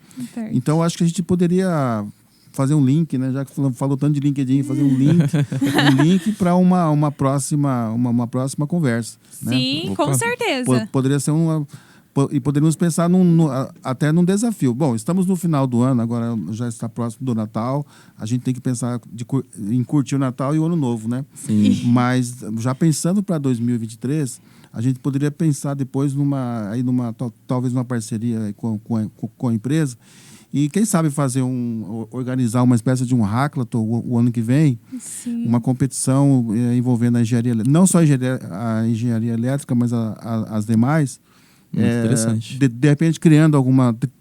A: Então, acho que a gente poderia fazer um link, né? Já que falou tanto de LinkedIn, fazer um link para uma próxima conversa.
C: Sim,
A: né?
C: Com certeza.
A: Poderia ser e poderíamos pensar até num desafio. Bom, estamos no final do ano, agora já está próximo do Natal. A gente tem que pensar em curtir o Natal e o Ano Novo, né?
D: Sim.
A: Mas já pensando para 2023, a gente poderia pensar depois talvez numa parceria com a empresa. E quem sabe organizar uma espécie de um hackathon o ano que vem.
C: Sim.
A: Uma competição envolvendo a engenharia, não só a engenharia elétrica, mas as demais,
D: Interessante.
A: De repente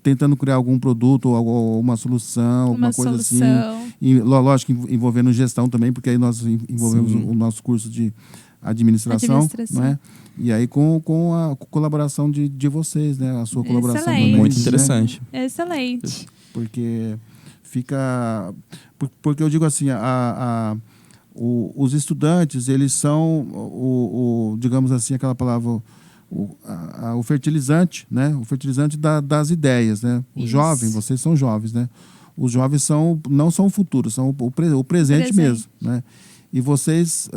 A: tentando criar algum produto ou uma solução, alguma coisa assim. E, lógico, envolvendo gestão também, porque aí nós envolvemos o nosso curso de administração. Né? E aí com a colaboração de vocês, né? A sua colaboração também.
D: Muito interessante.
C: Né? Excelente.
A: Porque fica... Porque eu digo assim, os estudantes, eles são, digamos assim, aquela palavra... O fertilizante, né? O fertilizante das ideias, né? Os jovens, vocês são jovens, né? Os jovens não são o futuro, são o presente mesmo, né? E vocês,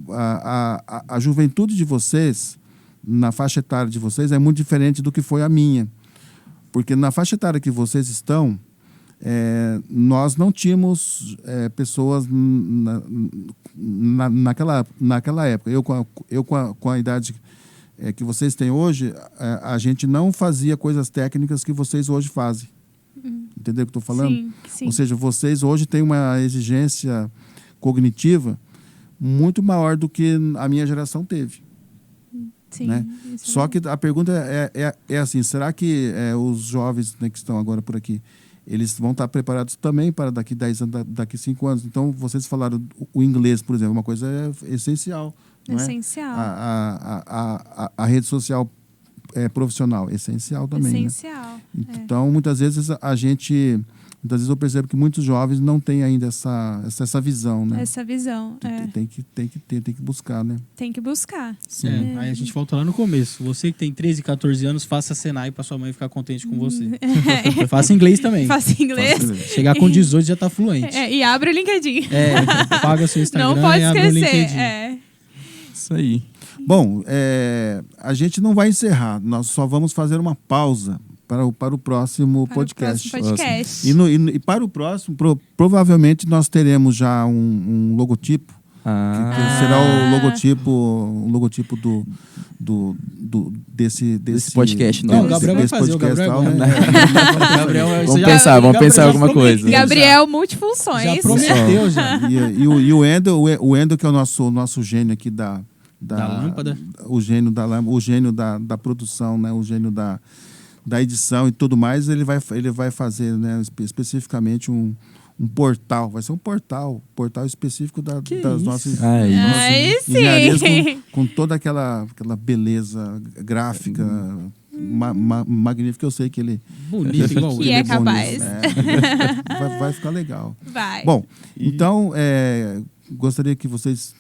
A: a juventude de vocês, na faixa etária de vocês, é muito diferente do que foi a minha. Porque na faixa etária que vocês estão, nós não tínhamos pessoas naquela época. Eu com a idade que vocês têm hoje, a gente não fazia coisas técnicas que vocês hoje fazem. Entendeu o que eu estou falando?
C: Sim, sim.
A: Ou seja, vocês hoje têm uma exigência cognitiva muito maior do que a minha geração teve.
C: Sim,
A: né? Só que a pergunta é assim, será que os jovens, né, que estão agora por aqui, eles vão estar preparados também para daqui 10 anos, daqui 5 anos? Então, vocês falaram o inglês, por exemplo, uma coisa essencial.
C: Essencial.
A: A rede social profissional, essencial também.
C: Essencial.
A: Né? Então, muitas vezes muitas vezes eu percebo que muitos jovens não têm ainda essa visão, né?
C: Essa visão,
A: Tem que buscar, né?
C: Tem que buscar.
B: Aí a gente volta lá no começo. Você que tem 13, 14 anos, faça Senai para sua mãe ficar contente com você. Faça inglês também.
C: Faça inglês.
B: Chegar com 18 já tá fluente.
C: E abre o LinkedIn.
B: Paga seu Instagram.
C: Não pode
B: e abre o
C: esquecer.
B: LinkedIn.
D: Isso aí.
A: Bom, a gente não vai encerrar. Nós só vamos fazer uma pausa para o próximo podcast. E para o próximo, provavelmente nós teremos já um logotipo. Que será o logotipo desse
D: podcast.
B: Não, o Gabriel vai fazer.
D: Vamos pensar alguma coisa.
C: Gabriel multifunções.
B: Já prometeu, já.
A: E o Wendel, que é o nosso gênio aqui da
B: lâmpada.
A: O gênio da lâmpada, o gênio da produção, né? O gênio da edição e tudo mais, ele vai fazer, né, especificamente um portal. Vai ser um portal específico das nossas engenharias com toda aquela beleza gráfica magnífica. Eu sei que ele...
B: Bonito igual
C: que é capaz.
A: Vai ficar legal.
C: Vai.
A: Bom, então, gostaria que vocês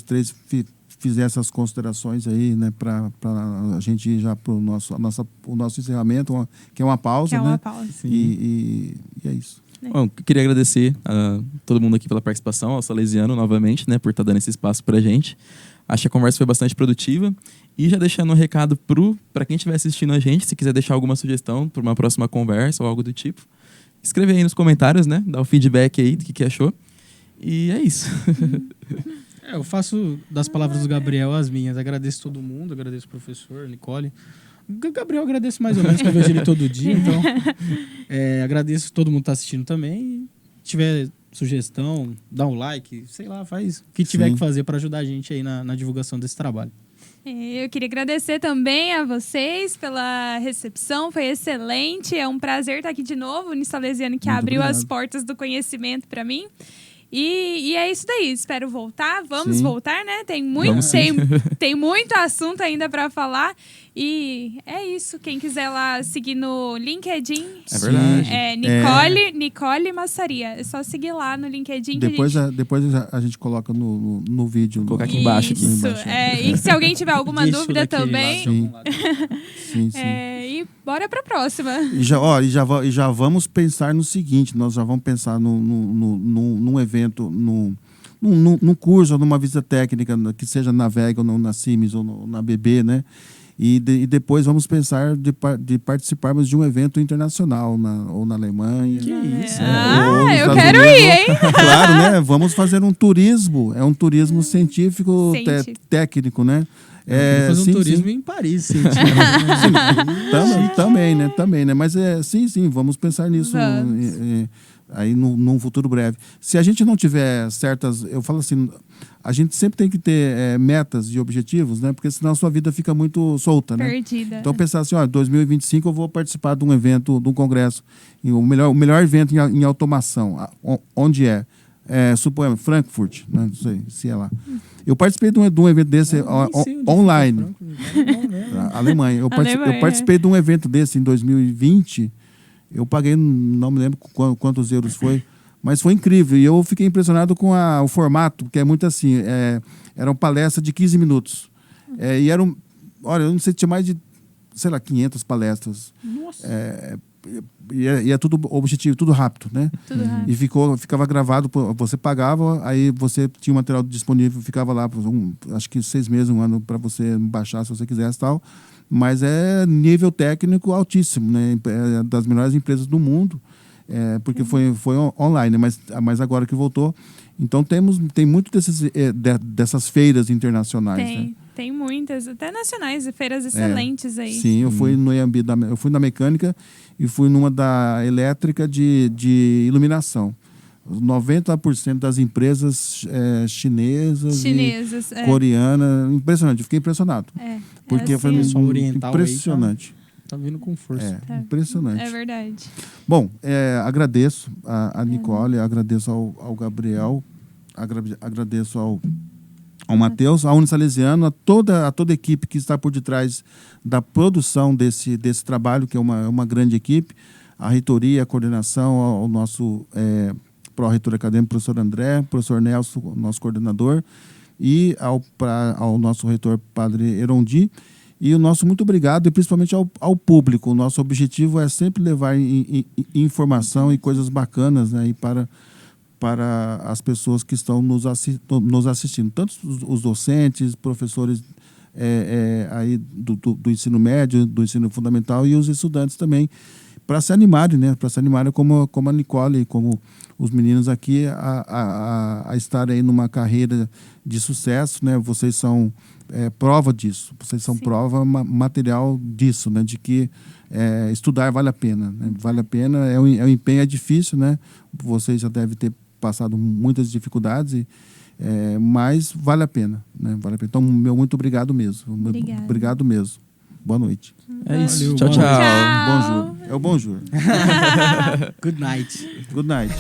A: três fizessem essas considerações aí, né, para a gente ir já para o nosso encerramento, que é uma pausa, né? E é isso.
D: Bom, queria agradecer a todo mundo aqui pela participação, ao Salesiano novamente, né, por estar dando esse espaço para a gente. Acho que a conversa foi bastante produtiva. E já deixando um recado para quem estiver assistindo a gente, se quiser deixar alguma sugestão para uma próxima conversa ou algo do tipo, escreve aí nos comentários, né? Dá o feedback aí do que achou. E é isso.
B: Eu faço das palavras do Gabriel as minhas. Agradeço todo mundo, agradeço o professor, Nicole. Gabriel agradeço mais ou menos, que eu vejo ele todo dia. Então, agradeço todo mundo que está assistindo também. Se tiver sugestão, dá um like, sei lá, faz o que tiver que fazer para ajudar a gente aí na divulgação desse trabalho.
C: Eu queria agradecer também a vocês pela recepção, foi excelente. É um prazer estar aqui de novo, o Salesiano, que abriu as portas do conhecimento para mim. E é isso daí, espero voltar, vamos voltar, né? Tem muito assunto ainda para falar. E é isso, quem quiser lá seguir no LinkedIn,
D: é verdade.
C: Nicole Massaria, é só seguir lá no LinkedIn.
A: Depois a gente coloca no vídeo.
D: Vou colocar aqui embaixo.
C: Isso, e se alguém tiver alguma dúvida também...
A: Sim.
C: E bora para a próxima.
A: E já vamos pensar no seguinte, nós já vamos pensar num evento, num curso ou numa visita técnica, que seja na VEG ou na CIMES ou na BB, né? E depois vamos pensar de participarmos de um evento internacional ou na Alemanha.
B: Que isso?
C: Eu quero ir, hein?
A: Claro, né? Vamos fazer um turismo. É um turismo científico, técnico, né?
B: Fazer um turismo em Paris, científico.
A: Também, né? Mas vamos pensar nisso aí num futuro breve. Se a gente não tiver certas... Eu falo assim, a gente sempre tem que ter metas e objetivos, né? Porque senão a sua vida fica muito solta, né?
C: Perdida.
A: Então pensar assim, 2025 eu vou participar de um evento, de um congresso, e o melhor evento em automação, onde suponhamos, Frankfurt, né? Não sei se é lá. Eu participei de um evento desse online. Alemanha. Eu participei de um evento desse em 2020. Eu paguei, não me lembro quantos euros foi, mas foi incrível. E eu fiquei impressionado com o formato, que é muito assim. Era uma palestra de 15 minutos. E eram, olha, eu não sei, tinha mais de, sei lá, 500 palestras.
B: Nossa.
A: E é tudo objetivo, tudo rápido, né?
C: Tudo rápido.
A: E ficava gravado, você pagava, aí você tinha o material disponível, ficava lá por acho que 6 meses, 1 ano, para você baixar se você quisesse e tal. Mas é nível técnico altíssimo, né? É das melhores empresas do mundo, porque foi online, mas agora que voltou. Então tem muito dessas feiras internacionais.
C: Tem muitas, até nacionais, feiras excelentes aí.
A: Sim, eu fui no EMB, eu fui na mecânica e fui numa da elétrica de iluminação. 90% das empresas chinesas e coreanas, impressionante, eu fiquei impressionado. Porque foi impressionante.
B: Tá vindo com força.
A: Impressionante.
C: É verdade.
A: Bom, agradeço a Nicole, agradeço ao Gabriel, agradeço ao Matheus, ao Unisalesiano, a toda a equipe que está por detrás da produção desse trabalho, que é uma grande equipe, a reitoria, a coordenação, ao nosso pró-reitor acadêmico, professor André, professor Nelson, nosso coordenador, e ao nosso reitor, padre Erondi, e o nosso muito obrigado, e principalmente ao público. O nosso objetivo é sempre levar informação e coisas bacanas, né, e para as pessoas que estão nos assistindo, tanto os docentes, professores aí do ensino médio, do ensino fundamental, e os estudantes também, para se animarem, né? Para se animarem como a Nicole, como os meninos aqui, a estarem aí numa carreira de sucesso, né? Vocês são prova disso, vocês são prova material disso, né? De que estudar vale a pena, né? Vale a pena, o empenho é difícil, né? Vocês já devem ter passado muitas dificuldades, mas vale a pena, né? Vale a pena. Então, meu muito obrigado mesmo. Obrigado mesmo. Boa noite.
B: É isso.
D: Tchau.
A: Bonjour. É o bonjour.
B: Good night.
A: Good night.